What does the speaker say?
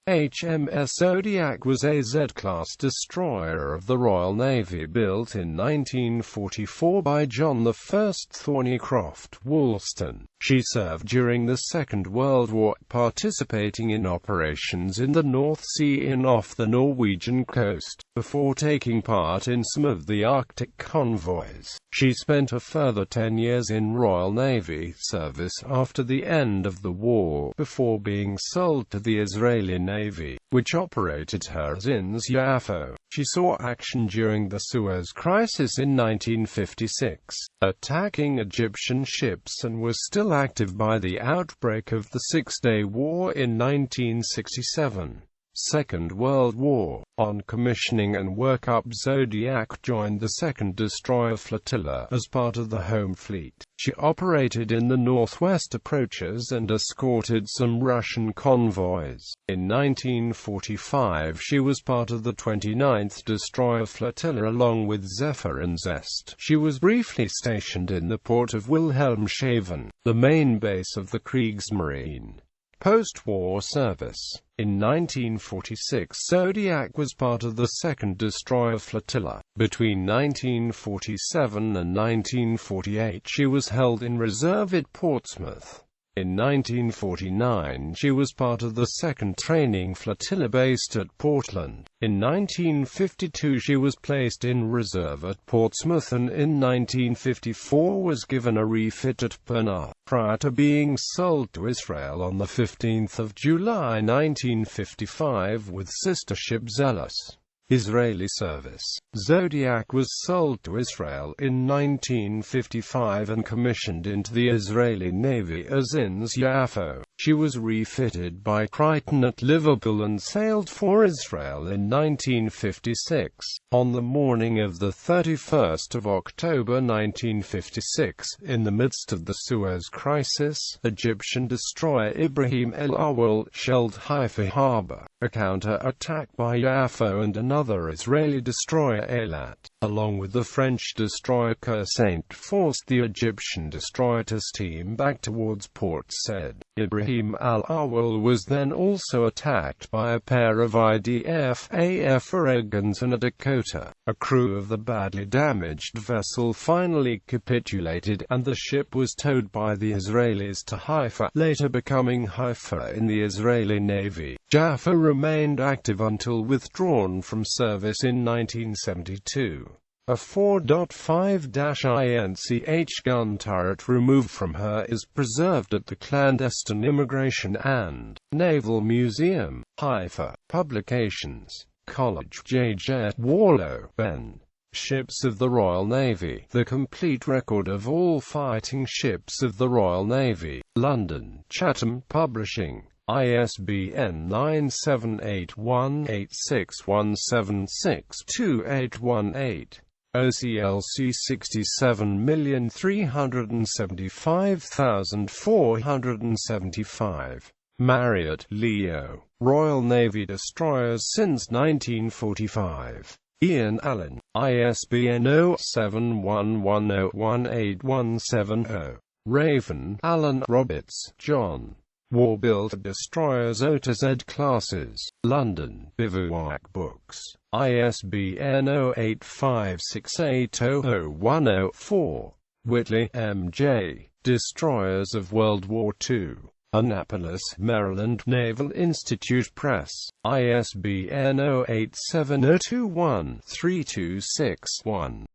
HMS Zodiac was a Z-class destroyer of the Royal Navy built in 1944 by John I.Thornycroft, Woolston. She served during the Second World War, participating in operations in the North Sea and off the Norwegian coast, before taking part in some of the Arctic convoys. She spent a further 10 years in Royal Navy service after the end of the war, before being sold to the Israeli Navy, which operated her as INS Yaffo. She saw action during the Suez Crisis in 1956, attacking Egyptian ships, and was still active by the outbreak of the Six-Day War in 1967. Second World War. On commissioning and workup, Zodiac joined the 2nd Destroyer Flotilla as part of the Home Fleet. She operated in the northwest approaches and escorted some Russian convoys. In 1945 she was part of the 29th Destroyer Flotilla along with Zephyr and Zest. She was briefly stationed in the port of Wilhelmshaven, the main base of the Kriegsmarine. Post-war service. In 1946 Zodiac was part of the 2nd Destroyer Flotilla. Between 1947 and 1948 she was held in reserve at Portsmouth. In 1949 she was part of the 2nd Training Flotilla based at Portland. In 1952 she was placed in reserve at Portsmouth, and in 1954 was given a refit at Puna, prior to being sold to Israel on the 15th of July 1955 with sister ship Zealous. Israeli service. Zodiac was sold to Israel in 1955 and commissioned into the Israeli Navy as INS Yaffo. She was refitted by Crichton at Liverpool and sailed for Israel in 1956. On the morning of the 31st of October 1956, in the midst of the Suez Crisis, Egyptian destroyer Ibrahim El Awal shelled Haifa harbor. A counter-attack by Yaffo and another Israeli destroyer Eilat, along with the French destroyer Saint, forced the Egyptian destroyer to steam back towards Port Said. Ibrahim al-Awal was then also attacked by a pair of IDF Oregons and a Dakota. A crew of the badly damaged vessel finally capitulated, and the ship was towed by the Israelis to Haifa, later becoming Haifa in the Israeli Navy. Yaffo remained active until withdrawn from service in 1972. A 4.5-INCH gun turret removed from her is preserved at the Clandestine Immigration and Naval Museum, Haifa. Publications: College J. Jet Warlow, Ben. Ships of the Royal Navy. The complete record of all fighting ships of the Royal Navy. London, Chatham Publishing. ISBN 9781861762818. OCLC 67,375,475. Marriott, Leo. Royal Navy destroyers since 1945. Ian Allen. ISBN 0711018170. Raven, Alan Roberts, John. War-built destroyers Otter Z classes. London, Bivouac Books. ISBN 0856800104. Whitley, M.J. Destroyers of World War II. Annapolis, Maryland, Naval Institute Press. ISBN 0870213261.